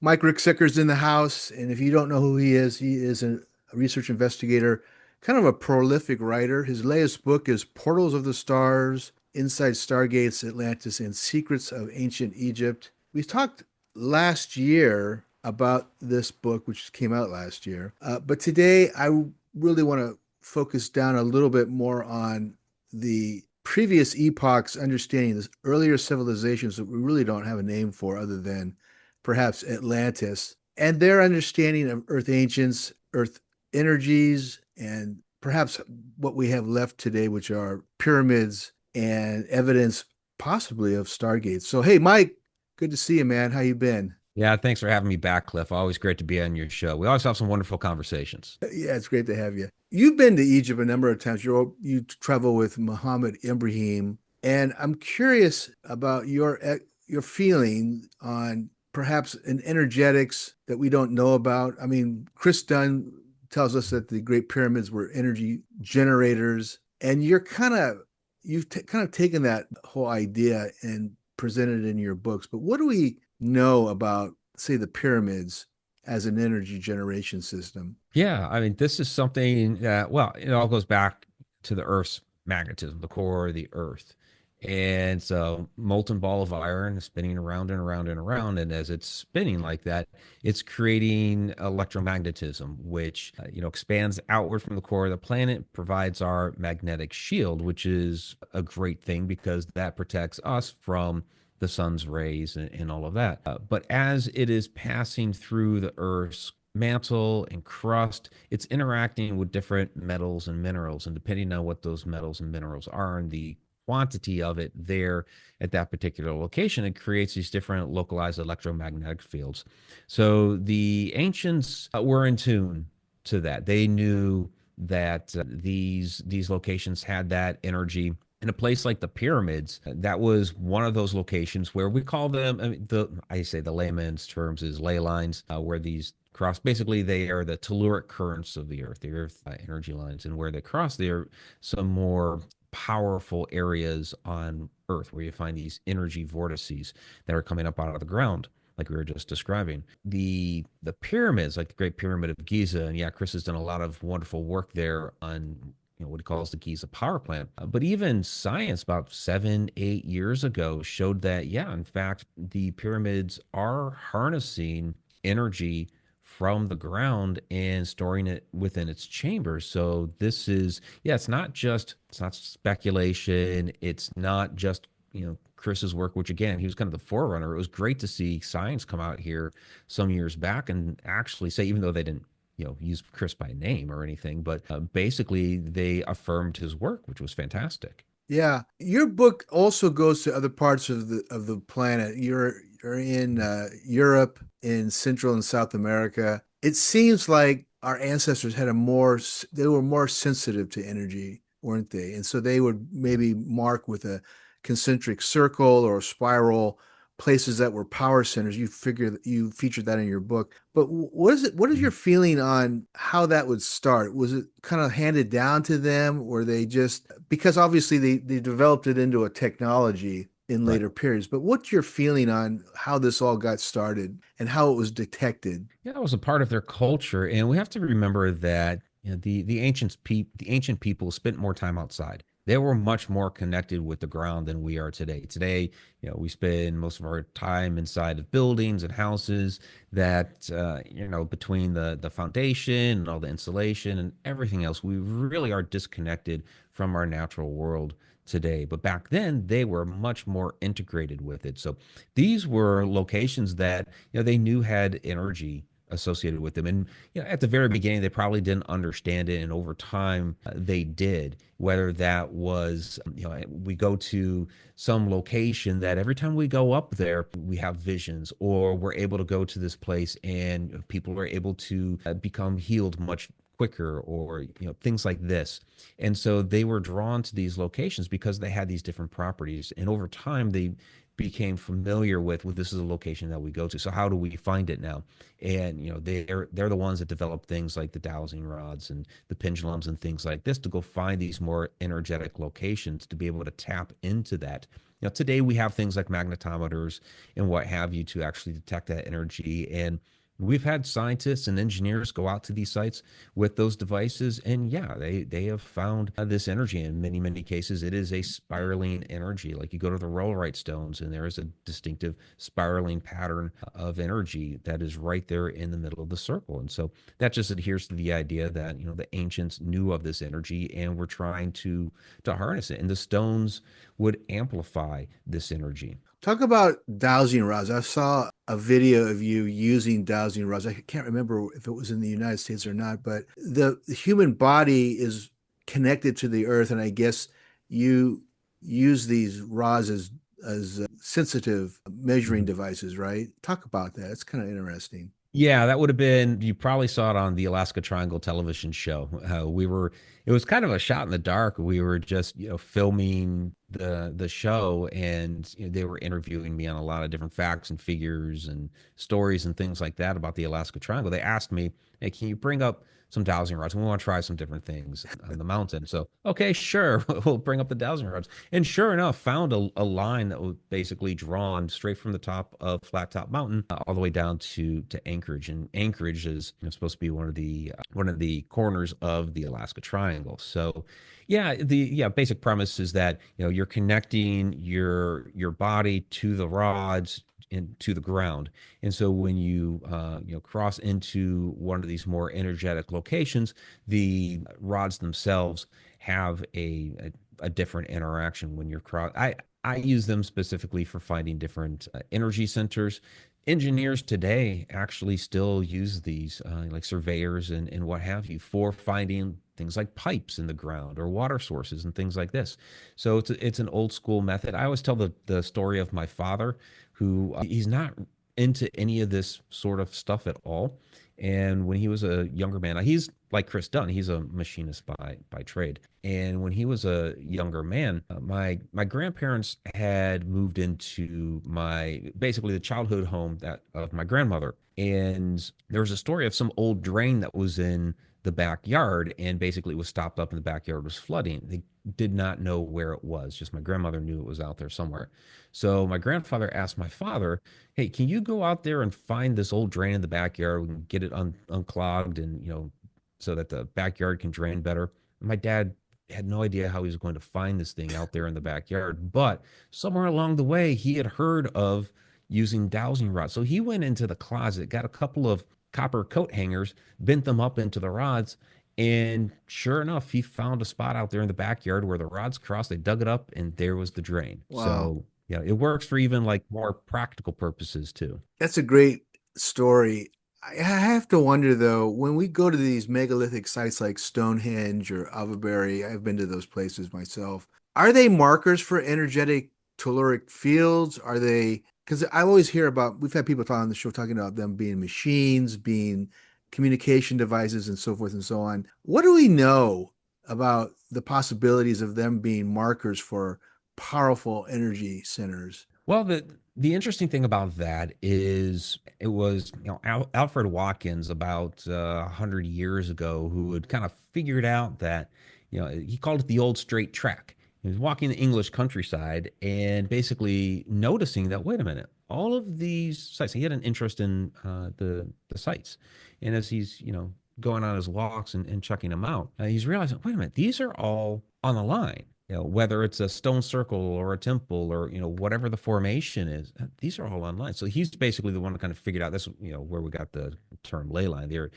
Mike Ricksecker's in the house, and if you don't know who he is a research investigator, kind of a prolific writer. His latest book is Portals of the Stars, Inside Stargates, Atlantis, and Secrets of Ancient Egypt. We talked last year about this book, which came out last year, but today I really want to focus down a little bit more on the previous epochs, understanding this earlier civilizations that we really don't have a name for other than perhaps Atlantis, and their understanding of Earth ancients, Earth energies, and perhaps what we have left today, which are pyramids and evidence possibly of Stargates. So, hey, Mike, good to see you, man. How you been? Yeah, thanks for having me back, Cliff. Always great to be on your show. We always have some wonderful conversations. Yeah, it's great to have you. You've been to Egypt a number of times. You travel with Muhammad Ibrahim, and I'm curious about your feeling on perhaps an energetics that we don't know about. I mean, Chris Dunn tells us that the Great Pyramids were energy generators, and you've kind of taken that whole idea and presented it in your books. But what do we know about, say, the pyramids as an energy generation system? Yeah, I mean, this is something that, well, it all goes back to the Earth's magnetism, the core of the Earth. And so, molten ball of iron is spinning around and around and around. And as it's spinning like that, it's creating electromagnetism, which, expands outward from the core of the planet, provides our magnetic shield, which is a great thing because that protects us from the sun's rays and all of that. But as it is passing through the Earth's mantle and crust, it's interacting with different metals and minerals. And depending on what those metals and minerals are and the quantity of it there at that particular location, it creates these different localized electromagnetic fields. So the ancients were in tune to that. They knew that these locations had that energy. In a place like the pyramids, that was one of those locations where we call them, I say the layman's terms is ley lines, where these cross. Basically, they are the telluric currents of the earth energy lines, and where they cross, there are some more powerful areas on Earth where you find these energy vortices that are coming up out of the ground, like we were just describing. The pyramids, like the Great Pyramid of Giza, and yeah, Chris has done a lot of wonderful work there on what he calls the Giza power plant. But even science about 7, 8 years ago showed that, yeah, in fact, the pyramids are harnessing energy from the ground and storing it within its chambers. So this is, yeah, it's not speculation. It's not just, Chris's work, which again, he was kind of the forerunner. It was great to see science come out here some years back and actually say, even though they didn't use Chris by name or anything, but basically they affirmed his work, which was fantastic. Yeah, your book also goes to other parts of the planet. You're in Europe, in Central and South America. It seems like our ancestors had they were more sensitive to energy, weren't they? And so they would maybe mark with a concentric circle or a spiral places that were power centers. You featured that in your book. But what is it? What is your feeling on how that would start? Was it kind of handed down to them, or they just because obviously they developed it into a technology in Right. later periods. But what's your feeling on how this all got started and how it was detected? Yeah, that was a part of their culture, and we have to remember that the ancient people spent more time outside. They were much more connected with the ground than we are today. Today, we spend most of our time inside of buildings and houses that between the foundation and all the insulation and everything else, we really are disconnected from our natural world today. But back then, they were much more integrated with it. So these were locations that they knew had energy associated with them. And at the very beginning, they probably didn't understand it, and over time, they did. Whether that was, we go to some location that every time we go up there, we have visions, or we're able to go to this place and people are able to become healed much quicker, or things like this. And so they were drawn to these locations because they had these different properties, and over time they became familiar with, well, this is a location that we go to, so how do we find it now? And they're the ones that develop things like the dowsing rods and the pendulums and things like this to go find these more energetic locations to be able to tap into that. today we have things like magnetometers and what have you to actually detect that energy. And we've had scientists and engineers go out to these sites with those devices, and yeah, they have found this energy. In many cases, it is a spiraling energy. Like you go to the rollright stones, and there is a distinctive spiraling pattern of energy that is right there in the middle of the circle. And so that just adheres to the idea that the ancients knew of this energy and were trying to harness it, and the stones would amplify this energy. Talk about dowsing rods. I saw a video of you using dowsing rods. I can't remember if it was in the United States or not, but the human body is connected to the earth, and I guess you use these rods as sensitive measuring Mhm. devices, right? Talk about that. It's kind of interesting. Yeah, that would have been, you probably saw it on the Alaska Triangle television show. It was kind of a shot in the dark. We were just, filming the show, and they were interviewing me on a lot of different facts and figures and stories and things like that about the Alaska Triangle. They asked me, "Hey, can you bring up some dowsing rods? We want to try some different things on the mountain." So, okay, sure, we'll bring up the dowsing rods. And sure enough, found a line that was basically drawn straight from the top of Flat Top Mountain all the way down to Anchorage. And Anchorage is supposed to be one of the corners of the Alaska Triangle. So, yeah, the basic premise is that you're connecting your body to the rods and to the ground. And so when you cross into one of these more energetic locations, the rods themselves have a different interaction when you're cross. I use them specifically for finding different energy centers. Engineers today actually still use these, like surveyors and what have you, for finding things like pipes in the ground or water sources and things like this. So it's an old school method. I always tell the story of my father, who he's not into any of this sort of stuff at all. And when he was a younger man, he's like Chris Dunn, he's a machinist by trade. And when he was a younger man, my grandparents had moved into my basically the childhood home that of my grandmother. And there was a story of some old drain that was in the backyard, and basically it was stopped up in the backyard, was flooding. They did not know where it was. Just my grandmother knew it was out there somewhere. So my grandfather asked my father, "Hey, can you go out there and find this old drain in the backyard and get it unclogged, and so that the backyard can drain better?" And my dad had no idea how he was going to find this thing out there in the backyard, but somewhere along the way he had heard of using dowsing rods. So he went into the closet, got a couple of copper coat hangers, bent them up into the rods, and sure enough, he found a spot out there in the backyard where the rods crossed. They dug it up, and there was the drain. Wow. So yeah, it works for even like more practical purposes too. That's a great story. I have to wonder though, when we go to these megalithic sites like Stonehenge or Avebury, I've been to those places myself. Are they markers for energetic telluric fields? Are they, because I always hear about, we've had people talk on the show talking about them being machines, being communication devices, and so forth and so on. What do we know about the possibilities of them being markers for powerful energy centers? Well, the interesting thing about that is it was Alfred Watkins about 100 years ago who had kind of figured out that he called it the old straight track. He was walking the English countryside and basically noticing that, wait a minute, all of these sites. He had an interest in the sites, and as he's going on his walks and checking them out, he's realizing, wait a minute, these are all on the line. Whether it's a stone circle or a temple or whatever the formation is, these are all online. So he's basically the one that kind of figured out this, where we got the term ley line there,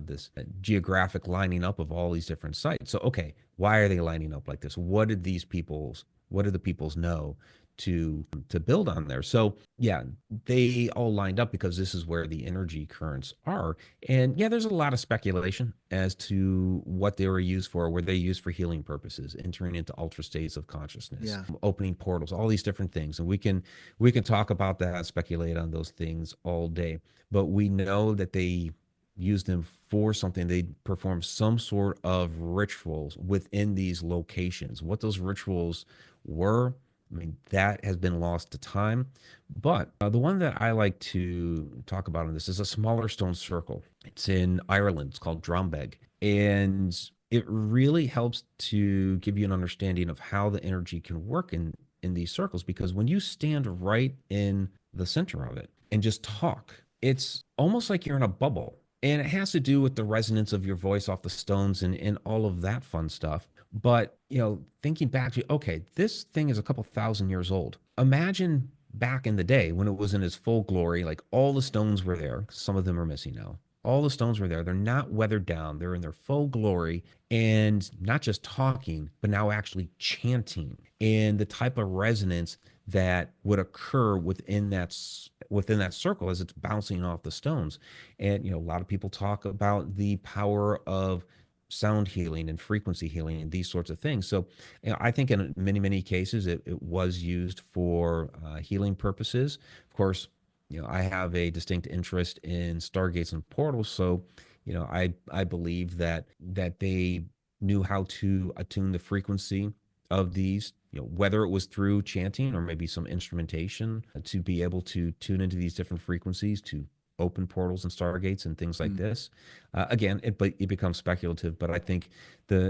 this geographic lining up of all these different sites. So okay, why are they lining up like this? What did the peoples know to build on there? So yeah, they all lined up because this is where the energy currents are. And yeah, there's a lot of speculation as to what they were used for. Were they used for healing purposes, entering into ultra states of consciousness, Yeah. opening portals, all these different things? And we can talk about that, speculate on those things all day. But we know that they used them for something. They perform some sort of rituals within these locations. What those rituals were, I mean, that has been lost to time. But the one that I like to talk about in this is a smaller stone circle. It's in Ireland. It's called Drombeg. And it really helps to give you an understanding of how the energy can work in these circles, because when you stand right in the center of it and just talk, it's almost like you're in a bubble. And it has to do with the resonance of your voice off the stones and all of that fun stuff. But, thinking back to, okay, this thing is a couple thousand years old. Imagine back in the day when it was in its full glory, like all the stones were there. Some of them are missing now. All the stones were there. They're not weathered down. They're in their full glory, and not just talking, but now actually chanting, and the type of resonance that would occur within that circle as it's bouncing off the stones. And a lot of people talk about the power of sound healing and frequency healing and these sorts of things. So, I think in many cases it was used for healing purposes. Of course, I have a distinct interest in stargates and portals, so I believe that they knew how to attune the frequency of these, whether it was through chanting or maybe some instrumentation to be able to tune into these different frequencies to open portals and stargates and things like Mm. this. Again, it becomes speculative, but I think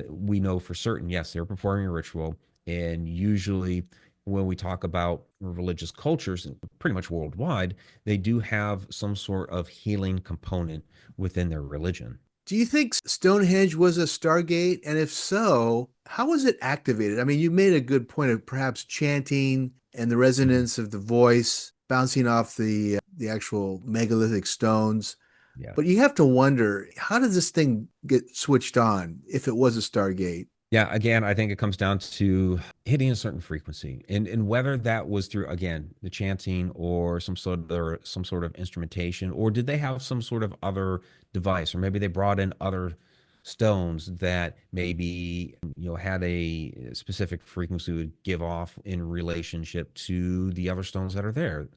we know for certain, yes, they're performing a ritual, and usually when we talk about religious cultures, pretty much worldwide, they do have some sort of healing component within their religion. Do you think Stonehenge was a Stargate? And if so, how was it activated? I mean, you made a good point of perhaps chanting and the Mhm. resonance of the voice bouncing off the actual megalithic stones. Yeah. But you have to wonder, how did this thing get switched on if it was a Stargate? Yeah, again, I think it comes down to hitting a certain frequency, and whether that was through, again, the chanting or some sort of instrumentation, or did they have some sort of other device, or maybe they brought in other stones that maybe had a specific frequency would give off in relationship to the other stones that are there.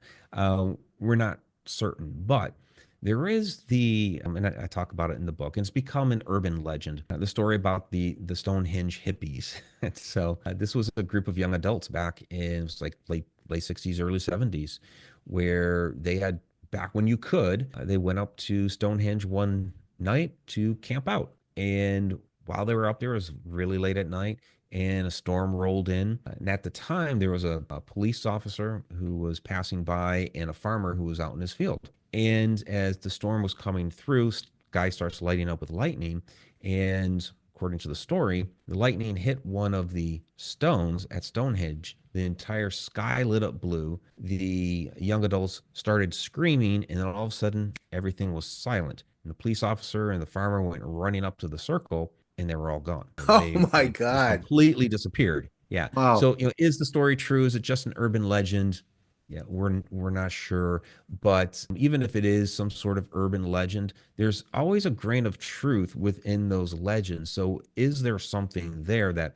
We're not certain, but there is and I talk about it in the book, and it's become an urban legend. The story about the Stonehenge hippies. So this was a group of young adults back in, it was like late 60s, early 70s, where they had, back when you could, they went up to Stonehenge one night to camp out. And while they were up there, it was really late at night, and a storm rolled in. And at the time, there was a police officer who was passing by and a farmer who was out in his field. And as the storm was coming through, sky starts lighting up with lightning. And according to the story, the lightning hit one of the stones at Stonehenge. The entire sky lit up blue. The young adults started screaming, and then all of a sudden, everything was silent. And the police officer and the farmer went running up to the circle, and they were all gone. Oh my They just God. completely disappeared. Yeah. Wow. So, is the story true? Is it just an urban legend? Yeah, we're not sure, but even if it is some sort of urban legend, there's always a grain of truth within those legends. So, is there something there that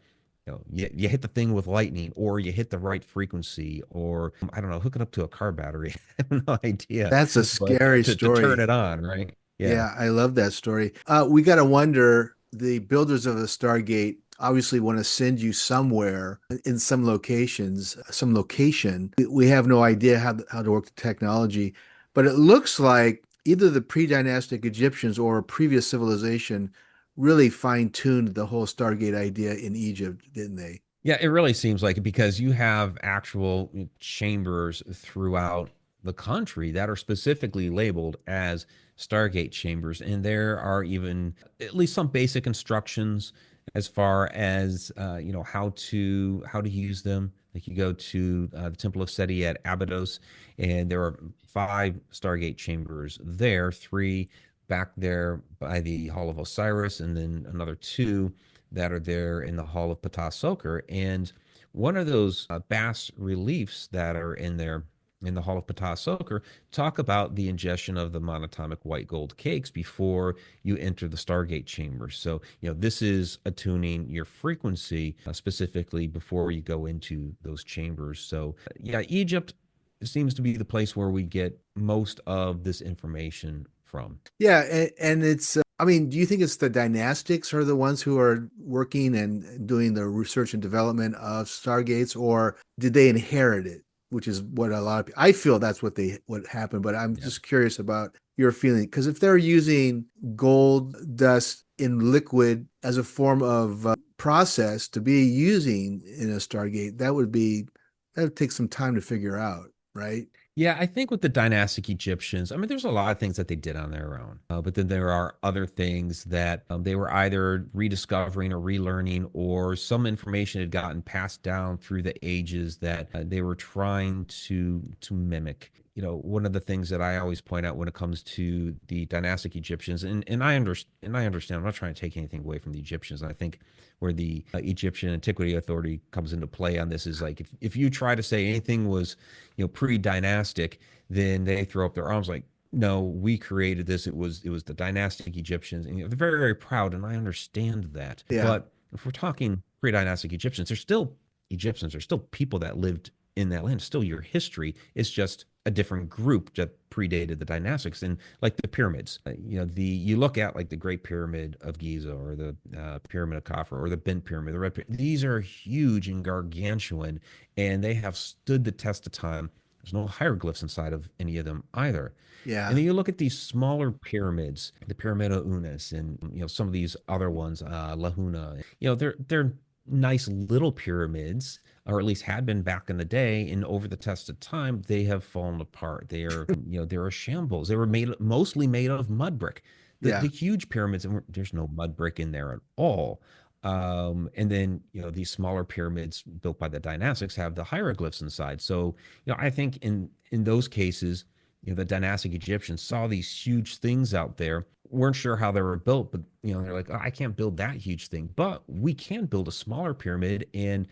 you hit the thing with lightning, or you hit the right frequency, or I don't know, hook it up to a car battery? I have no idea, That's a but scary to turn story. it on, right? Yeah. Yeah, I love that story. We got to wonder, the builders of the Stargate obviously want to send you somewhere in some locations, some location. We have no idea how to work the technology, but it looks like either the pre-dynastic Egyptians or a previous civilization really fine-tuned the whole Stargate idea in Egypt, didn't they? Yeah, it really seems like it, because you have actual chambers throughout the country that are specifically labeled as Stargate chambers. And there are even at least some basic instructions as far as how to use them. Like, you go to the Temple of Seti at Abydos, and there are five Stargate chambers there, three back there by the Hall of Osiris, and then another two that are there in the Hall of Ptah Soker. And one of those bas reliefs that are in there in the Hall of Ptah Soker talk about the ingestion of the monatomic white gold cakes before you enter the Stargate chamber. So, this is attuning your frequency specifically before you go into those chambers. So, yeah, Egypt seems to be the place where we get most of this information from. Yeah, and it's, I mean, do you think it's the dynastics are the ones who are working and doing the research and development of Stargates, or did they inherit it? Which is what a lot of people, I feel that's what happened, but I'm Yeah. just curious about your feeling. Because if they're using gold dust in liquid as a form of process to be using in a Stargate, that would be That'll take some time to figure out, right? Yeah, I think with the dynastic Egyptians, I mean, there's a lot of things that they did on their own, but then there are other things that they were either rediscovering or relearning, or some information had gotten passed down through the ages that they were trying to mimic. You know, one of the things that I always point out when it comes to the dynastic Egyptians, and I understand, I'm not trying to take anything away from the Egyptians. I think where the Egyptian Antiquity Authority comes into play on this is like if you try to say anything was pre-dynastic, then they throw up their arms like, no, we created this. It was the dynastic Egyptians, and they're very, very proud, and I understand that. Yeah. But if we're talking pre-dynastic Egyptians, they're still Egyptians. They're still people that lived in that land. It's still your history. It's just a different group that predated the dynastics. And like the pyramids, you look at like the Great Pyramid of Giza, or the Pyramid of Khafre, or the Bent Pyramid, the Red Pyramid. These are huge and gargantuan, and they have stood the test of time. There's no hieroglyphs inside of any of them either. And Yeah. then you look at these smaller pyramids, the Pyramid of Unas, and some of these other ones, Lahuna. They're nice little pyramids, or at least had been back in the day. And over the test of time, they have fallen apart. They are, they're a shambles. They were mostly made of mud brick. The Yeah. huge pyramids, and there's no mud brick in there at all. And then these smaller pyramids built by the dynastics have the hieroglyphs inside. So I think in those cases, the dynastic Egyptians saw these huge things out there, weren't sure how they were built, but they're like, oh, I can't build that huge thing, but we can build a smaller pyramid. And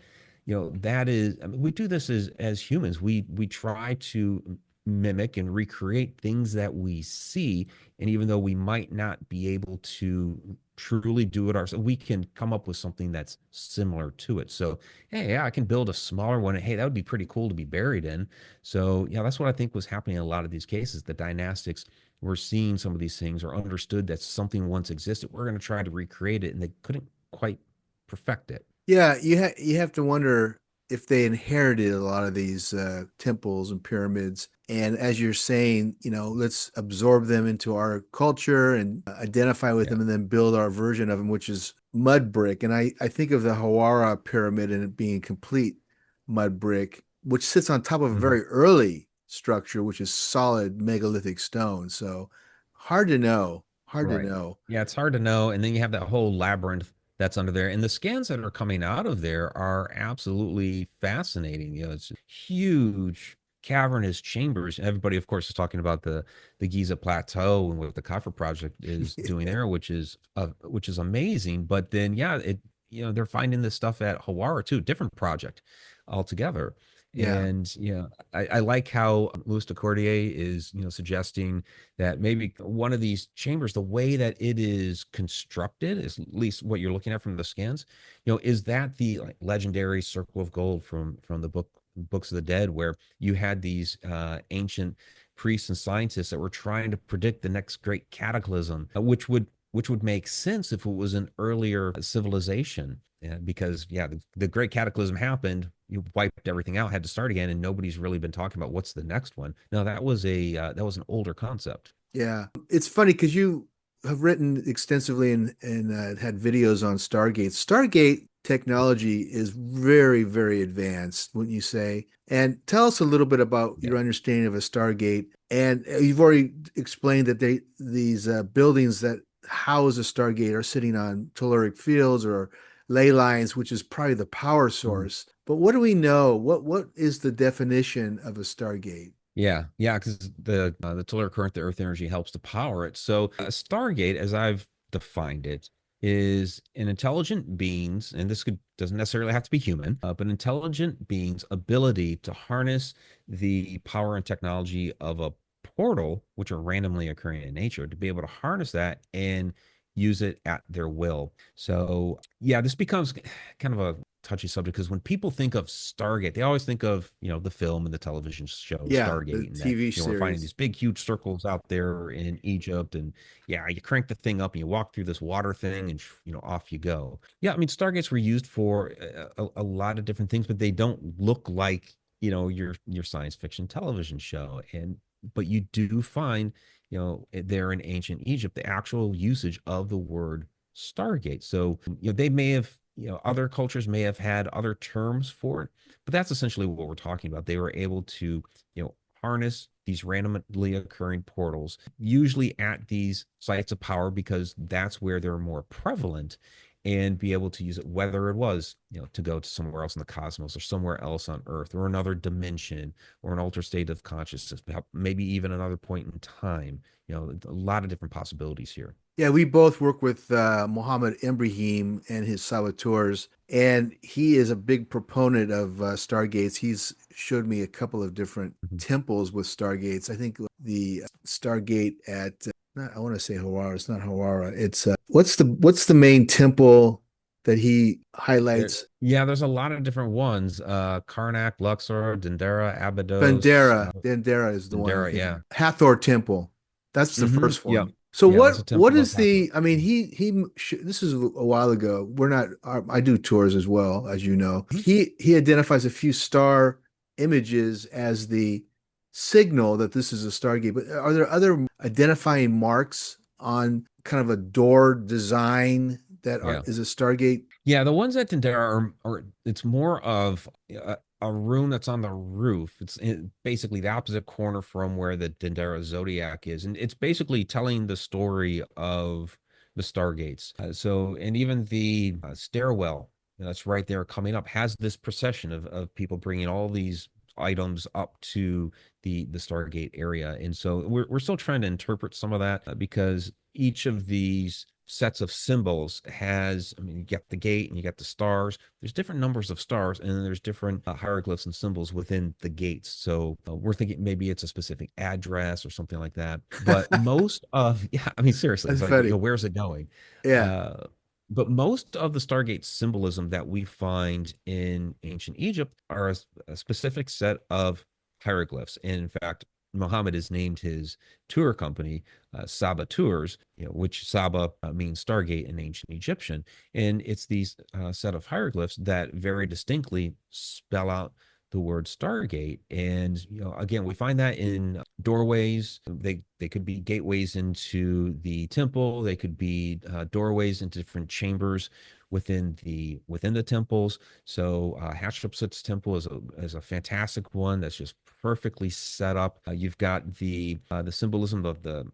that is, I mean, we do this as humans. We try to mimic and recreate things that we see, and even though we might not be able to truly do it ourselves, we can come up with something that's similar to it. So hey, yeah, I can build a smaller one, and hey, that would be pretty cool to be buried in. So yeah, that's what I think was happening in a lot of these cases. The dynastics were seeing some of these things, or understood that something once existed. We're going to try to recreate it, and they couldn't quite perfect it. Yeah, you have to wonder if they inherited a lot of these temples and pyramids. And as you're saying, let's absorb them into our culture and identify with Yeah. them, and then build our version of them, which is mud brick. And I think of the Hawara pyramid and it being complete mud brick, which sits on top of a Mhm. very early structure, which is solid megalithic stone. So hard to know. Hard to Right. know. Yeah, it's hard to know. And then you have that whole labyrinth that's under there. And the scans that are coming out of there are absolutely fascinating. It's huge cavernous chambers. Everybody, of course, is talking about the Giza Plateau and what the Copper Project is doing there, which is amazing. But then, yeah, they're finding this stuff at Hawara too, different project altogether. Yeah. And I like how Louis de Cordier is suggesting that maybe one of these chambers, the way that it is constructed, is at least what you're looking at from the scans, is that the like legendary circle of gold from the books of the dead, where you had these ancient priests and scientists that were trying to predict the next great cataclysm, which would make sense if it was an earlier civilization. Yeah, because the great cataclysm happened, you wiped everything out, had to start again, and nobody's really been talking about what's the next one. No, that was an older concept. Yeah. It's funny because you have written extensively and had videos on Stargate. Stargate technology is very, very advanced, wouldn't you say? And tell us a little bit about Yeah. your understanding of a Stargate. And you've already explained that these buildings that house a Stargate are sitting on telluric fields or ley lines, which is probably the power Mhm. source. But what do we know? What is the definition of a Stargate? Yeah, yeah, because the telluric current, the Earth energy helps to power it. So a Stargate, as I've defined it, is an intelligent being's, and this doesn't necessarily have to be human, but intelligent being's ability to harness the power and technology of a portal, which are randomly occurring in nature, to be able to harness that and use it at their will. So yeah, this becomes kind of a touchy subject, because when people think of Stargate, they always think of, the film and the television show Yeah, the Stargate, and that, TV we're finding these series. big, huge circles out there in Egypt. And yeah, you crank the thing up and you walk through this water thing, and, off you go. Yeah, I mean, Stargates were used for a lot of different things, but they don't look like, your science fiction television show. But you do find, there in ancient Egypt, the actual usage of the word Stargate. So, they may have other cultures may have had other terms for it, but that's essentially what we're talking about. They were able to, harness these randomly occurring portals, usually at these sites of power because that's where they're more prevalent, and be able to use it, whether it was, to go to somewhere else in the cosmos or somewhere else on Earth or another dimension or an altered state of consciousness, maybe even another point in time. A lot of different possibilities here. Yeah, we both work with Mohammed Ibrahim and his saboteurs, and he is a big proponent of Stargates. He's showed me a couple of different Mhm. temples with Stargates. I think the Stargate at not, I want to say Hawara. It's not Hawara. It's what's the main temple that he highlights? There's a lot of different ones. Karnak, Luxor, Dendera, Abydos, Dendera is the one I'm Dendera, thinking of. yeah. Hathor Temple. That's the first Yeah. one. So Yeah, that's a what temple of is Hathor. the? I mean, this is a while ago. We're not. I do tours as well, as you know. Mhm. He identifies a few star images as the signal that this is a Stargate. But are there other identifying marks on kind of a door design that Yeah. is a Stargate? Yeah, the ones at Dendera are it's more of a room that's on the roof. Basically the opposite corner from where the Dendera zodiac is, and it's basically telling the story of the Stargates. And even the stairwell that's right there coming up has this procession of people bringing all these items up to the Stargate area, and so we're still trying to interpret some of that because each of these sets of symbols has, I mean, you get the gate and you get the stars. There's different numbers of stars, and then there's different hieroglyphs and symbols within the gates. So we're thinking maybe it's a specific address or something like that. But most of, yeah, I mean, seriously, it's That's like, funny. where's it going? Yeah. Uh, but most of the Stargate symbolism that we find in ancient Egypt are a specific set of hieroglyphs. And in fact, Muhammad has named his tour company Saba Tours, which Saba means Stargate in ancient Egyptian, and it's these set of hieroglyphs that very distinctly spell out the word Stargate. And again, we find that in doorways. They could be gateways into the temple. They could be doorways into different chambers within the temples. So Hatshepsut's temple is a fantastic one that's just perfectly set up. You've got the symbolism of the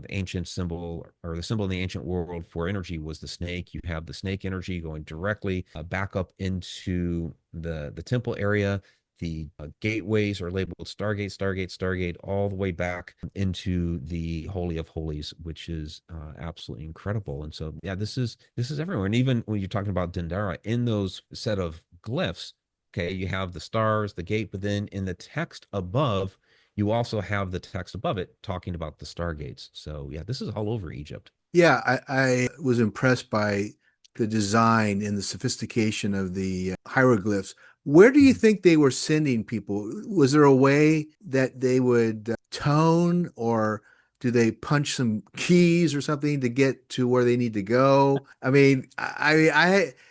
ancient symbol, or the symbol in the ancient world for energy was the snake. You have the snake energy going directly back up into the temple area. The gateways are labeled Stargate, Stargate, Stargate, all the way back into the Holy of Holies, which is absolutely incredible. And so, yeah, this is everywhere. And even when you're talking about Dendera, in those set of glyphs, okay, you have the stars, the gate, but then in the text above, you also have the text above it talking about the Stargates. So, yeah, this is all over Egypt. Yeah, I was impressed by the design and the sophistication of the hieroglyphs. Where do you Mhm. think they were sending people? Was there a way that they would tone, or do they punch some keys or something to get to where they need to go? I mean,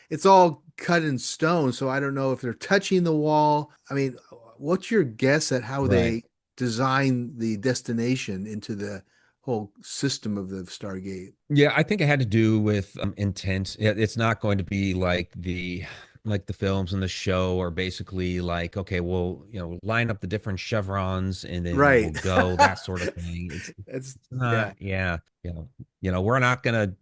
it's all cut in stone, so I don't know if they're touching the wall. I mean, what's your guess at how Right. they design the destination into the whole system of the Stargate? Yeah, I think it had to do with intent. It's not going to be like the films and the show are basically like, okay, we'll line up the different chevrons and then we'll Right. go, that sort of thing. That's It's not, yeah. yeah, we're not gonna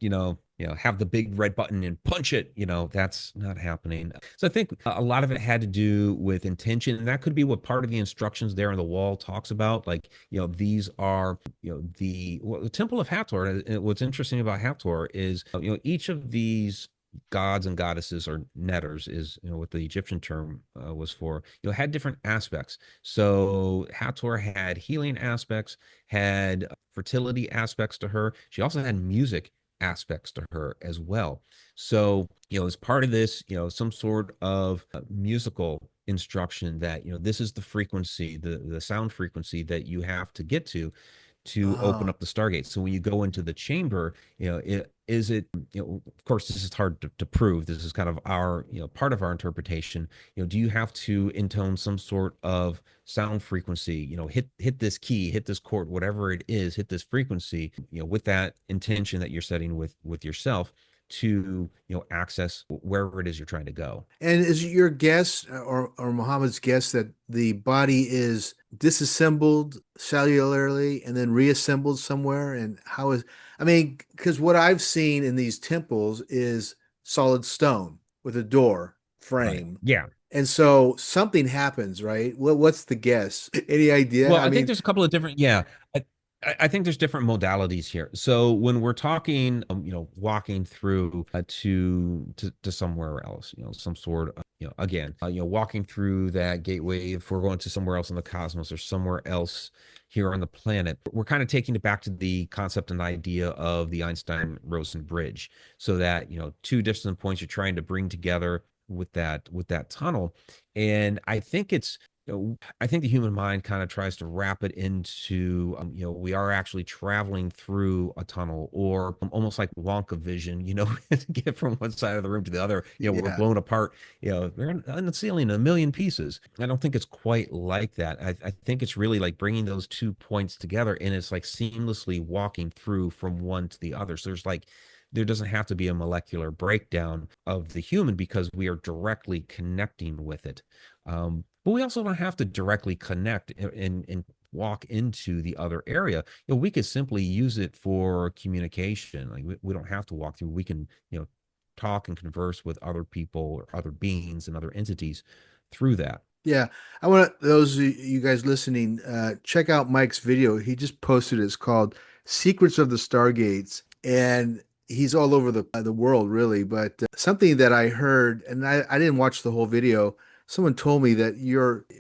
have the big red button and punch it. That's not happening. So I think a lot of it had to do with intention, and that could be what part of the instructions there on the wall talks about. Like, these are the Temple of Hathor. And what's interesting about Hathor is each of these gods and goddesses, or netters is what the Egyptian term was for, had different aspects. So Hathor had healing aspects, had fertility aspects to her. She also had music aspects to her as well. So, as part of this, some sort of musical instruction that, this is the frequency, the sound frequency that you have to get to open Oh, up the Stargate. So when you go into the chamber, of course, this is hard to prove. This is kind of our, part of our interpretation. Do you have to intone some sort of sound frequency, hit this key, hit this chord, whatever it is, hit this frequency, with that intention that you're setting with yourself. to, access wherever it is you're trying to go. And is it your guess or Muhammad's guess that the body is disassembled cellularly and then reassembled somewhere? And how is, I mean, because what I've seen in these temples is solid stone with a door Right. frame. Yeah. And so something happens, right? What's the guess? Any idea? Well, I I think mean, there's a couple of different, yeah. I think there's different modalities here. So when we're talking, walking through to somewhere else, some sort of, again, walking through that gateway. If we're going to somewhere else in the cosmos or somewhere else here on the planet, we're kind of taking it back to the concept and idea of the Einstein-Rosen bridge, so that two distant points you're trying to bring together with that tunnel. And I think the human mind kind of tries to wrap it into, we are actually traveling through a tunnel, or almost like Wonka vision, to get from one side of the room to the other. We're yeah. blown apart, we're on the ceiling in a million pieces. I don't think it's quite like that. I think it's really like bringing those 2 points together, and it's like seamlessly walking through from one to the other. So there doesn't have to be a molecular breakdown of the human, because we are directly connecting with it. But we also don't have to directly connect and walk into the other area. We could simply use it for communication. Like we don't have to walk through. We can, talk and converse with other people or other beings and other entities through that. Yeah, I want those of you guys listening, check out Mike's video. He just posted it. It's called "Secrets of the Stargates," and he's all over the world, really. But something that I heard, and I didn't watch the whole video. Someone told me that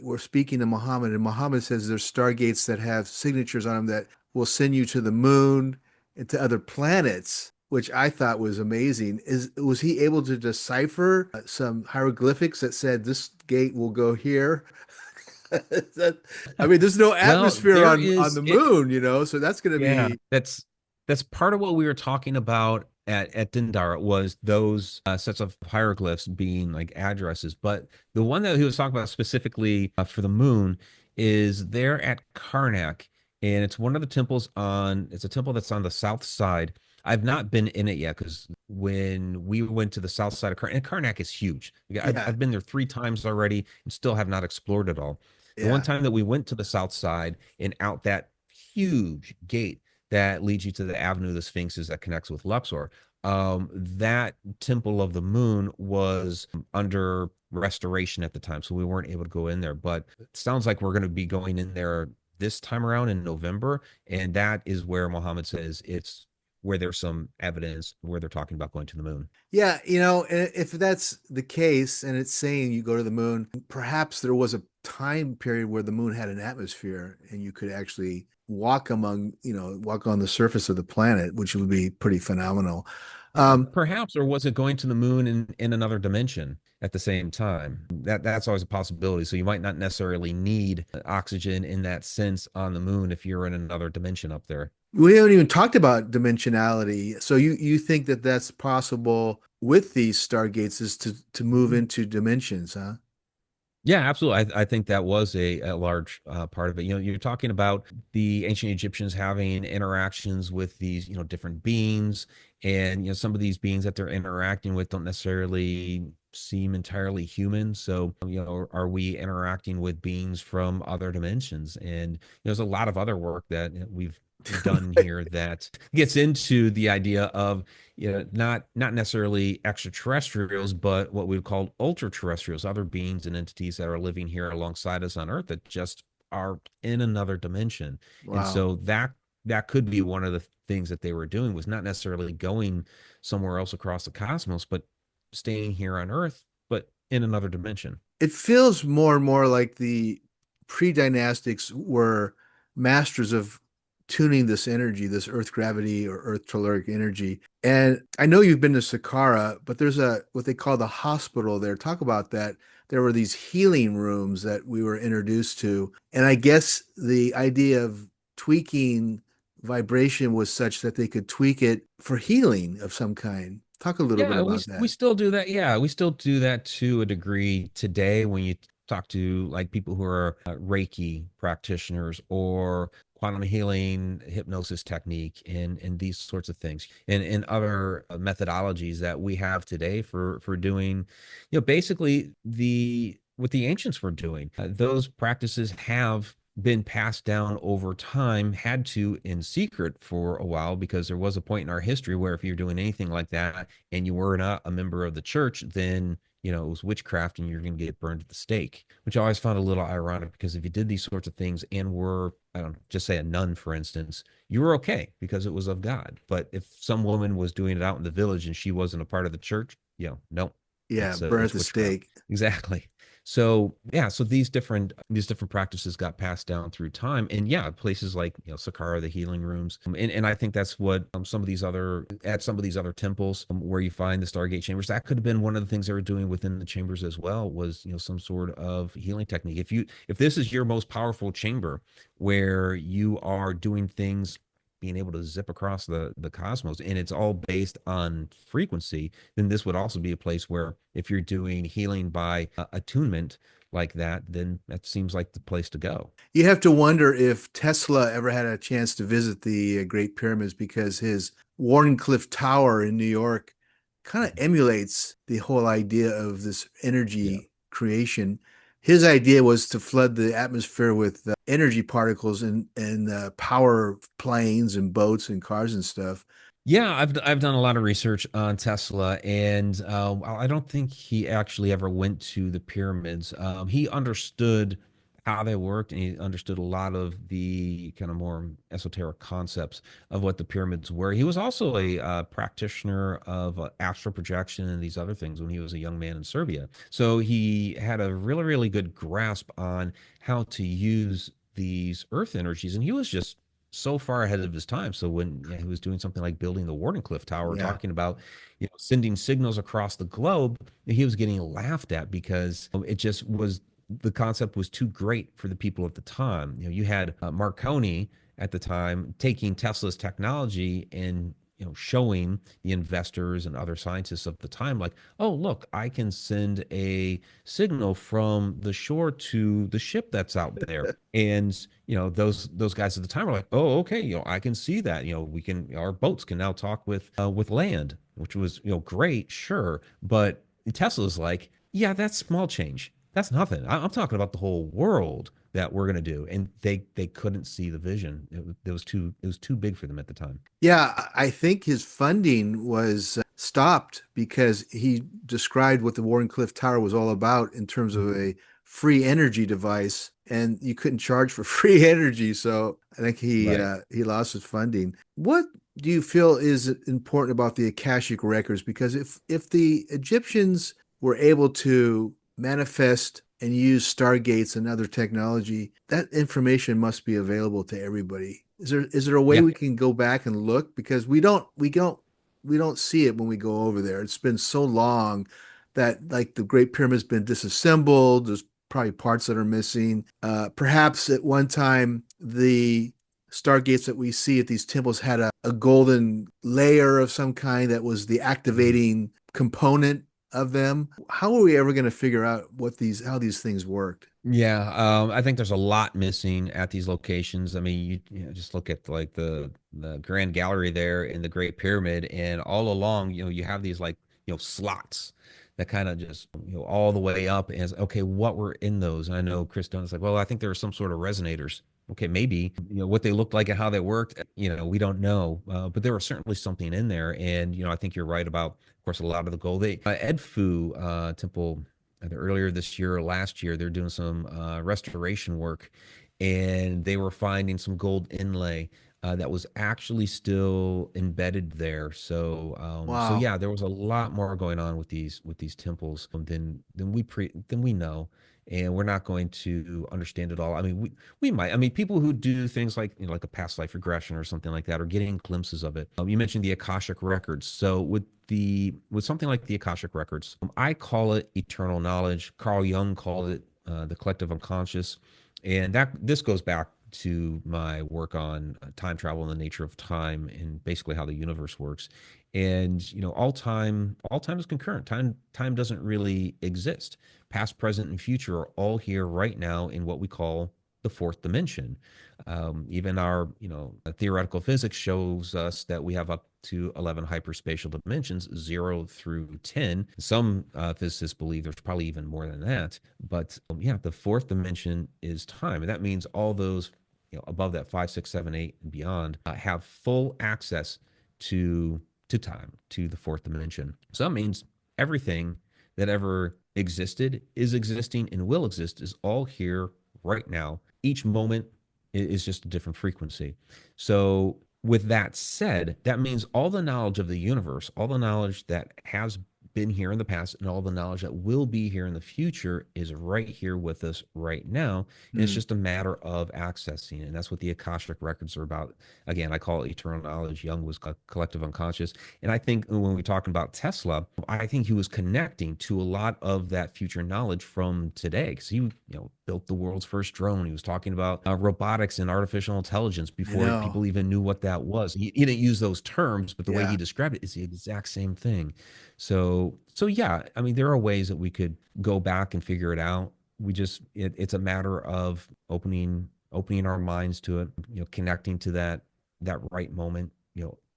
we're speaking to Muhammad, and Muhammad says there's Stargates that have signatures on them that will send you to the moon and to other planets, which I thought was amazing. Was he able to decipher some hieroglyphics that said this gate will go here? That, I mean, there's no Well, atmosphere there on is the it. moon, so that's going to Yeah, be that's part of what we were talking about at Dendera, was those sets of hieroglyphs being like addresses. But the one that he was talking about specifically for the moon is there at Karnak, and it's one of the temples on. It's a temple that's on the south side. I've not been in it yet, because when we went to the south side of Karnak, and Karnak is huge. yeah, I've been there 3 times already and still have not explored it all. The one yeah, time that we went to the south side and out that huge gate that leads you to the Avenue of the Sphinxes that connects with Luxor. That Temple of the Moon was under restoration at the time, so we weren't able to go in there. But it sounds like we're going to be going in there this time around in November, and that is where Muhammad says it's where there's some evidence where they're talking about going to the moon. yeah. If that's the case, and it's saying you go to the moon, perhaps there was a time period where the moon had an atmosphere, and you could actually walk on the surface of the planet, which would be pretty phenomenal. Um, Perhaps, or was it going to the moon in another dimension at the same time? That's always a possibility. So you might not necessarily need oxygen in that sense on the moon if you're in another dimension up there. We haven't even talked about dimensionality. So you think that that's possible with these stargates is to move into dimensions, huh? Yeah, absolutely. I think that was a large part of it. You're talking about the ancient Egyptians having interactions with these, different beings, and some of these beings that they're interacting with don't necessarily seem entirely human. So, are we interacting with beings from other dimensions? And there's a lot of other work that we've done here that gets into the idea of not necessarily extraterrestrials, but what we've called ultra-terrestrials, other beings and entities that are living here alongside us on Earth that just are in another dimension. And Wow. so that could be one of the things that they were doing, was not necessarily going somewhere else across the cosmos, but staying here on Earth, but in another dimension. It feels more and more like the pre-dynastics were masters of tuning this energy, this earth gravity or earth telluric energy. And I know you've been to Saqqara, but there's a what they call the hospital there. Talk about that. There were these healing rooms that we were introduced to. And I guess the idea of tweaking vibration was such that they could tweak it for healing of some kind. Talk a little bit Yeah, we about we that. still do that. Yeah, we still do that to a degree today when you talk to like people who are Reiki practitioners, or quantum healing, hypnosis technique, and these sorts of things, and other methodologies that we have today for doing, basically the what the ancients were doing. Those practices have been passed down over time, had to in secret for a while, because there was a point in our history where if you're doing anything like that and you were not a member of the church, then it was witchcraft and you're going to get burned at the stake, which I always found a little ironic, because if you did these sorts of things and were, I don't know, just say a nun, for instance, you were okay because it was of God. But if some woman was doing it out in the village and she wasn't a part of the church, no, Yeah, burn at it's the witchcraft. stake. Exactly. So yeah, so these different practices got passed down through time, and yeah, places like Saqqara, the healing rooms, and I think that's what some of these other temples, where you find the Stargate chambers, that could have been one of the things they were doing within the chambers as well, was some sort of healing technique. If this is your most powerful chamber, where you are doing things, being able to zip across the cosmos, and it's all based on frequency, then this would also be a place where if you're doing healing by attunement like that, then that seems like the place to go. You have to wonder if Tesla ever had a chance to visit the Great Pyramids, because his Wardenclyffe Tower in New York kind of emulates the whole idea of this Yeah. energy creation. His idea was to flood the atmosphere with energy particles and power planes and boats and cars and stuff. Yeah, I've done a lot of research on Tesla, and I don't think he actually ever went to the pyramids. He understood how they worked, and he understood a lot of the kind of more esoteric concepts of what the pyramids were. He was also a practitioner of astral projection and these other things when he was a young man in Serbia. So he had a really, really good grasp on how to use these earth energies, and he was just so far ahead of his time. So when he was doing something like building the Wardenclyffe Tower, Yeah. talking about sending signals across the globe, he was getting laughed at because it just was, the concept was too great for the people at the time. You had Marconi at the time taking Tesla's technology and showing the investors and other scientists of the time, like, oh look, I can send a signal from the shore to the ship that's out there. And those guys at the time were like, oh, okay, I can see that. We can, our boats can now talk with land, which was great, sure. But Tesla's like, yeah, that's small change. That's nothing. I'm talking about the whole world that we're gonna do, and they couldn't see the vision. It was too big for them at the time. Yeah, I think his funding was stopped because he described what the Wardenclyffe Tower was all about in terms of a free energy device, and you couldn't charge for free energy. So I think Right. he lost his funding. What do you feel is important about the Akashic records? Because if the Egyptians were able to manifest and use stargates and other technology, that information must be available to everybody. Is there a way Yeah. we can go back and look? Because we don't see it when we go over there. It's been so long that, like, the Great Pyramid's been disassembled. There's probably parts that are missing. Perhaps at one time the stargates that we see at these temples had a golden layer of some kind that was the Mhm. activating component of them. How are we ever going to figure out how these things worked? Yeah, I think there's a lot missing at these locations. I mean, just look at like the Grand Gallery there in the Great Pyramid, and all along, you have these like slots that kind of just all the way up. And it's, okay, what were in those? And I know Chris Dunn's like, well, I think there were some sort of resonators. Okay, maybe what they looked like and how they worked. We don't know, but there was certainly something in there. And I think you're right about, of course, a lot of the gold. Edfu temple, either earlier this year or last year, they're doing some restoration work, and they were finding some gold inlay that was actually still embedded there. So Wow. yeah, there was a lot more going on with these temples than we know, and we're not going to understand it all. I mean, we might. I mean, people who do things like like a past life regression or something like that are getting glimpses of it. You mentioned the Akashic records. So with something like the Akashic records, I call it eternal knowledge. Carl Jung called it the collective unconscious, and that this goes back to my work on time travel and the nature of time and basically how the universe works. And all time is concurrent. Time doesn't really exist. Past, present, and future are all here right now in what we call the fourth dimension. Even our, theoretical physics shows us that we have up to 11 hyperspatial dimensions, 0 through 10. Some physicists believe there's probably even more than that. But yeah, the fourth dimension is time. And that means all those, above that 5, 6, 7, 8, and beyond have full access to time, to the fourth dimension. So that means everything that ever existed, is existing, and will exist is all here right now. Each moment is just a different frequency. So, with that said, that means all the knowledge of the universe, all the knowledge that has been here in the past, and all the knowledge that will be here in the future is right here with us right now. And it's Hmm. just a matter of accessing it. And that's what the Akashic Records are about. Again, I call it eternal knowledge. Jung was collective unconscious. And I think when we're talking about Tesla, I think he was connecting to a lot of that future knowledge from today, because he, built the world's first drone. He was talking about robotics and artificial intelligence I before know. people even knew what that was. He didn't use those terms, but the way he Yeah. described it is the exact same thing. So yeah, I mean, there are ways that we could go back and figure it out. It's a matter of opening our minds to it, connecting to that right moment,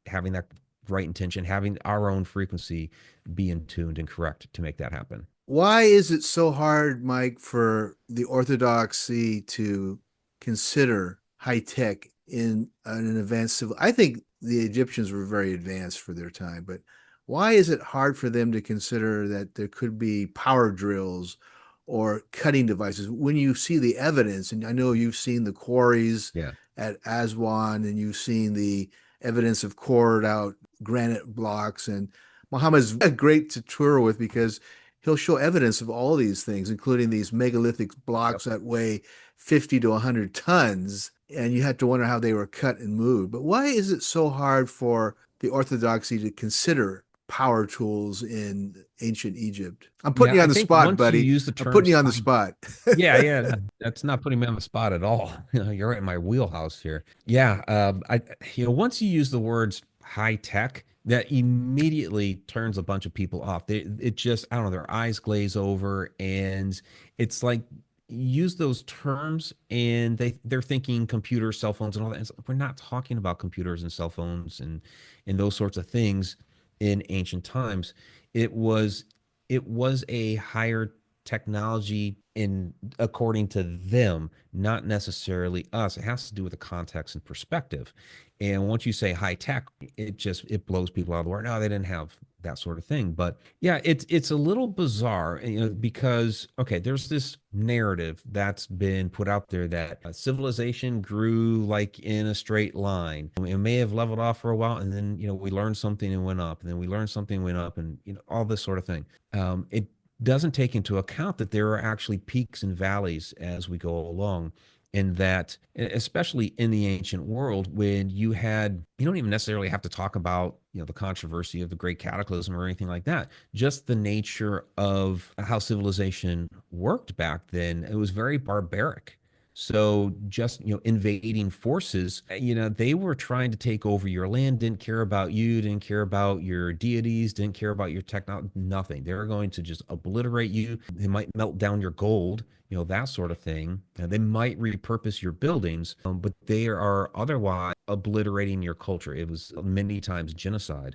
having that right intention, having our own frequency be in tuned and correct to make that happen. Why is it so hard, Mike, for the orthodoxy to consider high tech in an advanced civil? I think the Egyptians were very advanced for their time, but why is it hard for them to consider that there could be power drills or cutting devices when you see the evidence? And I know you've seen the quarries Yeah. at Aswan and you've seen the evidence of cored out granite blocks, and Muhammad's great to tour with because he'll show evidence of all these things, including these megalithic Yep. blocks that weigh 50 to 100 tons. And you had to wonder how they were cut and moved. But why is it so hard for the orthodoxy to consider power tools in ancient Egypt? I'm putting Yeah, you I on the think spot, once you buddy. use the I'm putting terms you on the high. spot. Yeah, yeah, that's not putting me on the spot at all. You're right in my wheelhouse here. Yeah, once you use the words high tech, that immediately turns a bunch of people off. It just, I don't know, their eyes glaze over, and it's like use those terms, and they're thinking computers, cell phones, and all that. We're not talking about computers and cell phones and those sorts of things in ancient times. It was it was a higher technology in according to them, not necessarily us. It has to do with the context and perspective. And once you say high tech, it blows people out of the water. No, they didn't have that sort of thing. But yeah, it's a little bizarre, because okay, there's this narrative that's been put out there that civilization grew like in a straight line. It may have leveled off for a while, and then we learned something and went up, and then we learned something and went up, and all this sort of thing. It doesn't take into account that there are actually peaks and valleys as we go along. And that, especially in the ancient world, when you don't even necessarily have to talk about, the controversy of the Great Cataclysm or anything like that. Just the nature of how civilization worked back then, it was very barbaric. So just, invading forces, they were trying to take over your land, didn't care about you, didn't care about your deities, didn't care about your technology, nothing. They were going to just obliterate you. They might melt down your gold, that sort of thing. They might repurpose your buildings, but they are otherwise obliterating your culture. It was many times genocide.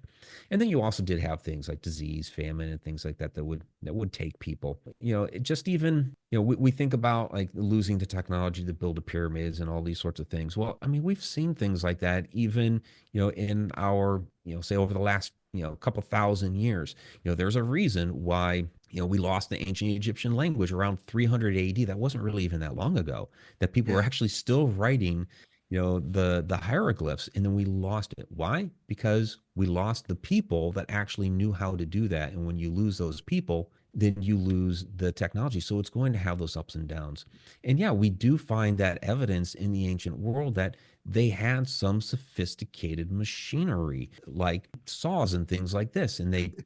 And then you also did have things like disease, famine, and things like that that would take people. It just even we think about like losing the technology to build the pyramids and all these sorts of things. Well, I mean, we've seen things like that even in our say over the last couple thousand years. There's a reason why we lost the ancient Egyptian language around 300 AD. That wasn't really even that long ago. That people were Yeah. actually still writing the hieroglyphs, and then we lost it. Why? Because we lost the people that actually knew how to do that. And when you lose those people, then you lose the technology. So it's going to have those ups and downs. And yeah, we do find that evidence in the ancient world that they had some sophisticated machinery like saws and things like this. And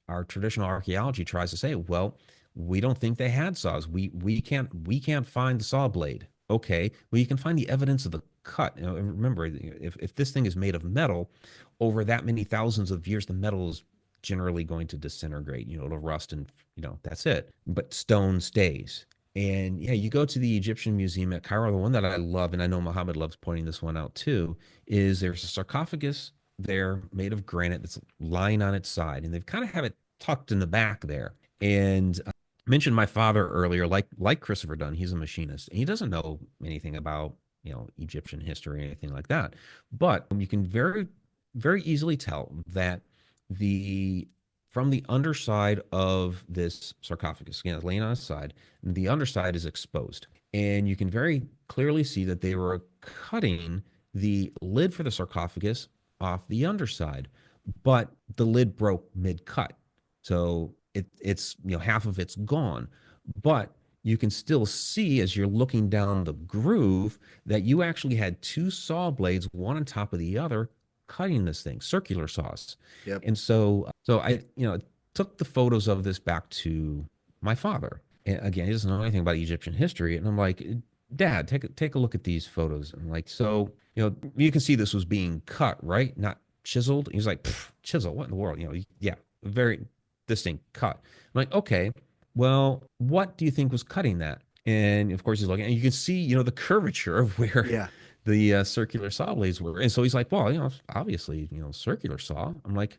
our traditional archaeology tries to say, well, we don't think they had saws. We can't find the saw blade. Okay, well, you can find the evidence of the cut. Remember, if this thing is made of metal, over that many thousands of years, the metal is generally going to disintegrate. It'll rust, and that's it. But stone stays. And yeah, you go to the Egyptian Museum at Cairo. The one that I love, and I know Muhammad loves pointing this one out too, is there's a sarcophagus there made of granite that's lying on its side, and they've kind of have it tucked in the back there. And I mentioned my father earlier, like Christopher Dunn, he's a machinist, and he doesn't know anything about Egyptian history or anything like that. But you can very easily tell that the from the underside of this sarcophagus, again, it's laying on its side, the underside is exposed. And you can very clearly see that they were cutting the lid for the sarcophagus off the underside, but the lid broke mid-cut. So it's half of it's gone. But you can still see as you're looking down the groove that you actually had two saw blades, one on top of the other, cutting this thing, circular saws. Yep. And so I, took the photos of this back to my father. And again, he doesn't know anything about Egyptian history. And I'm like, Dad, take a look at these photos. And I'm like, so, you can see this was being cut, right? Not chiseled. He's like, chisel, what in the world? Yeah, very distinct cut. I'm like, okay, well, what do you think was cutting that? And of course, he's looking, and you can see, the curvature of where Yeah. the circular saw blades were. And so he's like, well, obviously, circular saw. I'm like,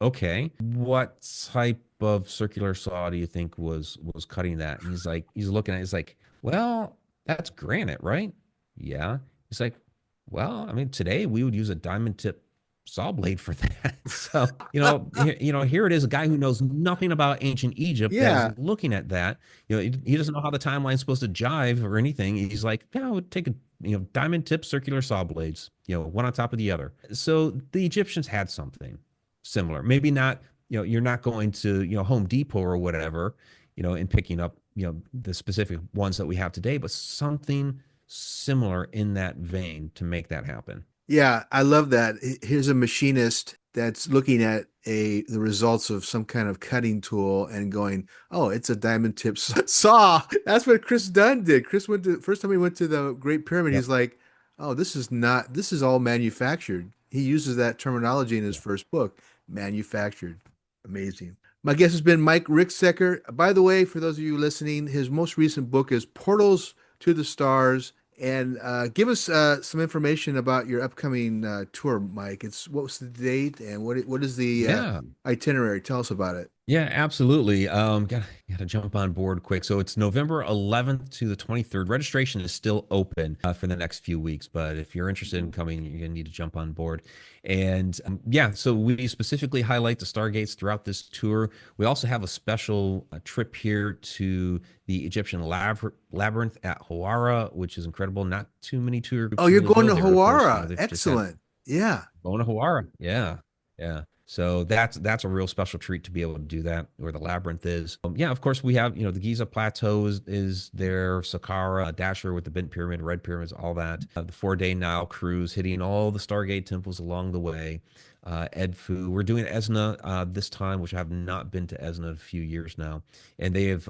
okay, what type of circular saw do you think was cutting that? And he's looking at it, he's like, well, that's granite, right? Yeah. He's like, well, I mean, today we would use a diamond tip saw blade for that. So, here it is, a guy who knows nothing about ancient Egypt that is Yeah. looking at that. He doesn't know how the timeline's supposed to jive or anything. He's like, yeah, I would take a diamond tip circular saw blades, one on top of the other. So the Egyptians had something similar. Maybe not, you're not going to, Home Depot or whatever, and picking up, the specific ones that we have today, but something similar in that vein to make that happen. Yeah, I love that. Here's a machinist that's looking at the results of some kind of cutting tool and going, "Oh, it's a diamond tip saw." That's what Chris Dunn did. Chris went to first time he went to the Great Pyramid, Yep. he's like, "Oh, this is all manufactured." He uses that terminology in his Yeah. first book, manufactured. Amazing. My guest has been Mike Ricksecker. By the way, for those of you listening, his most recent book is Portals to the Stars. And give us some information about your upcoming tour, Mike. What was the date and what is the Yeah. itinerary? Tell us about it. Yeah, absolutely. Gotta jump on board quick. So it's November 11th to the 23rd. Registration is still open for the next few weeks, but if you're interested in coming, you're gonna need to jump on board. And yeah, so we specifically highlight the Stargates throughout this tour. We also have a special trip here to the Egyptian labyrinth at Hawara, which is incredible. Not too many tour Oh, groups you're usually going go to there. Of course, Hawara. they've just had Excellent. Yeah. Bona Hawara. Yeah. Yeah. So that's a real special treat to be able to do that where the labyrinth is. Yeah, of course we have, the Giza Plateau is there, Saqqara, Dasher with the Bent Pyramid, Red Pyramids, all that. The 4-day Nile cruise, hitting all the Stargate temples along the way. Edfu. We're doing Esna this time, which I have not been to Esna in a few years now, and they have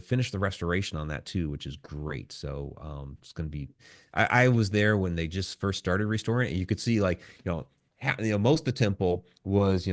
finished the restoration on that too, which is great. So it's going to be. I was there when they just first started restoring it, and you could see like most of the temple was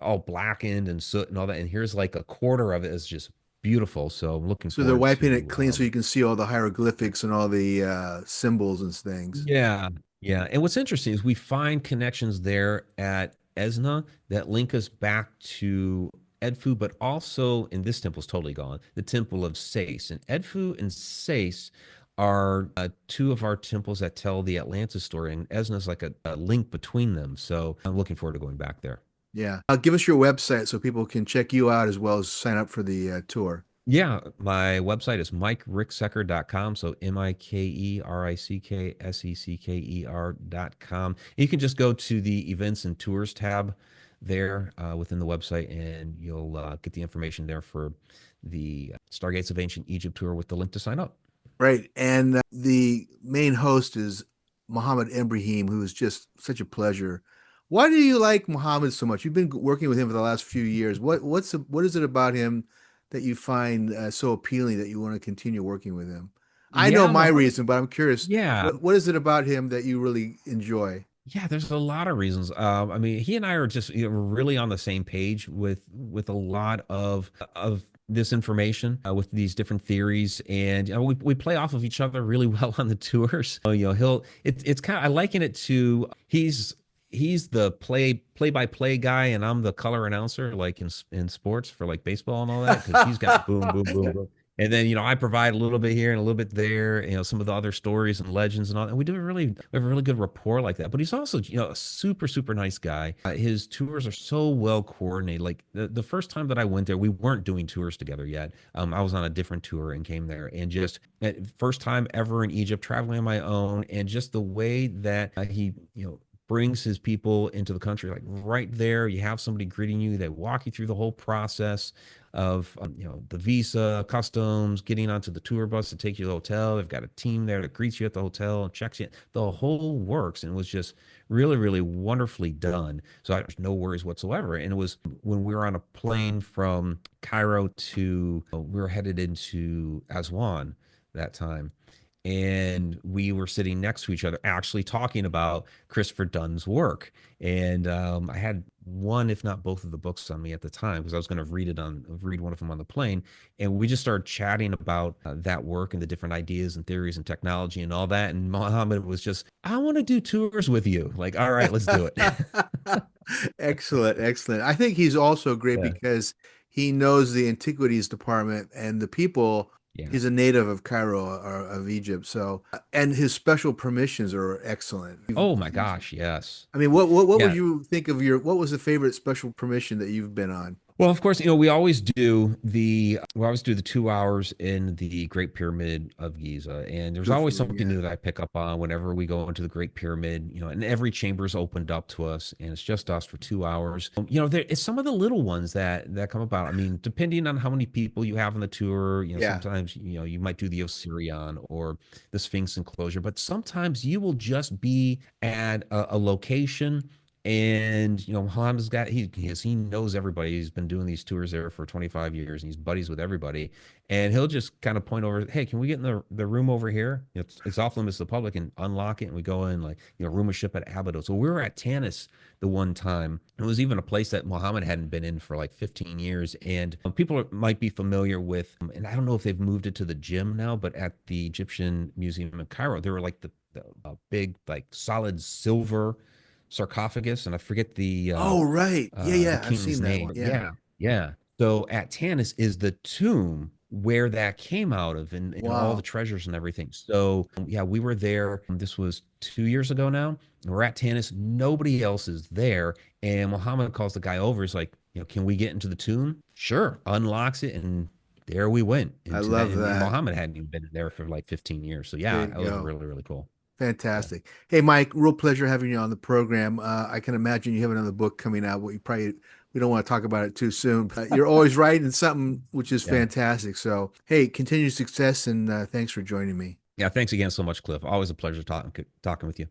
all blackened and soot and all that, and here's like a quarter of it is just beautiful. So I'm looking So they're forward wiping it to clean so you can see all the hieroglyphics and all the symbols and things. yeah, yeah. And what's interesting is we find connections there at Esna that link us back to Edfu, but also, and this temple's totally gone, the temple of Sais. And Edfu and Sais are two of our temples that tell the Atlantis story, and Esna's like a link between them. So I'm looking forward to going back there. Yeah. Give us your website so people can check you out as well as sign up for the tour. Yeah, my website is mikericksecker.com. So MikeRicksecker.com. You can just go to the events and tours tab there within the website, and you'll get the information there for the Stargates of Ancient Egypt tour with the link to sign up. Right. And the main host is Mohammed Ibrahim, who is just such a pleasure. Why do you like Mohammed so much? You've been working with him for the last few years. What is it about him that you find so appealing that you want to continue working with him? I know Yeah, my Muhammad. reason, but I'm curious. Yeah. What is it about him that you really enjoy? Yeah, there's a lot of reasons. I mean, he and I are just, really on the same page with a lot of this information, with these different theories, and we play off of each other really well on the tours. So, it's kind of, I liken it to, he's the play by play guy, and I'm the color announcer, like in sports for like baseball and all that, because he's got boom boom boom boom. And then, I provide a little bit here and a little bit there, some of the other stories and legends and all. And we have a really good rapport like that. But he's also, a super, super nice guy. His tours are so well coordinated. Like the first time that I went there, we weren't doing tours together yet. I was on a different tour and came there, and just first time ever in Egypt, traveling on my own, and just the way that he, brings his people into the country, like right there. You have somebody greeting you. They walk you through the whole process of, the visa, customs, getting onto the tour bus to take you to the hotel. They've got a team there that greets you at the hotel and checks you. The whole works, and it was just really, really wonderfully done. So there's no worries whatsoever. And it was when we were on a plane from Cairo to, we were headed into Aswan that time, and we were sitting next to each other actually talking about Christopher Dunn's work. And I had one, if not both of the books on me at the time, because I was going to read one of them on the plane. And we just started chatting about that work and the different ideas and theories and technology and all that. And Mohammed was just, I want to do tours with you. Like, all right, let's do it. Excellent, excellent. I think he's also great Yeah. because he knows the antiquities department and the people. Yeah. He's a native of Cairo or of Egypt, so and his special permissions are excellent. Oh my gosh. Yes. I mean, what would Yeah. you think of what was the favorite special permission that you've been on? Well, of course, we always do the 2 hours in the Great Pyramid of Giza, and there's Good for always you, something yeah. new that I pick up on whenever we go into the Great Pyramid. And every chamber is opened up to us, and it's just us for 2 hours. It's some of the little ones that come about. I mean, depending on how many people you have on the tour, Yeah. sometimes you might do the Osirian or the Sphinx enclosure, but sometimes you will just be at a location, and Honda's got he knows everybody. He's been doing these tours there for 25 years, and he's buddies with everybody. And he'll just kind of point over, hey, can we get in the room over here? It's off limits to the public, and unlock it. And we go in, like, room a ship at Abydos. So we were at Tanis the one time. It was even a place that Muhammad hadn't been in for like 15 years. And might be familiar with, and I don't know if they've moved it to the gym now, but at the Egyptian Museum in Cairo, there were like the big, like, solid silver sarcophagus, and I forget Oh, right. Yeah, the yeah. I've king's seen that name. one. Yeah. Yeah, yeah. So at Tanis is the tomb where that came out of, and all the Wow. treasures and everything. So yeah, we were there. This was 2 years ago now. We're at Tanis. Nobody else is there, and Muhammad calls the guy over. He's like, can we get into the tomb? Sure. Unlocks it, and there we went I into that. love And that. Muhammad hadn't even been there for like 15 years. So There yeah, you that was go. really, really cool. Yeah. Fantastic. Hey, Mike, real pleasure having you on the program. I can imagine you have another book coming out. We don't want to talk about it too soon, but you're always writing something which is Yeah. fantastic. So, hey, continued success and thanks for joining me. Yeah, thanks again so much, Cliff. Always a pleasure talking with you.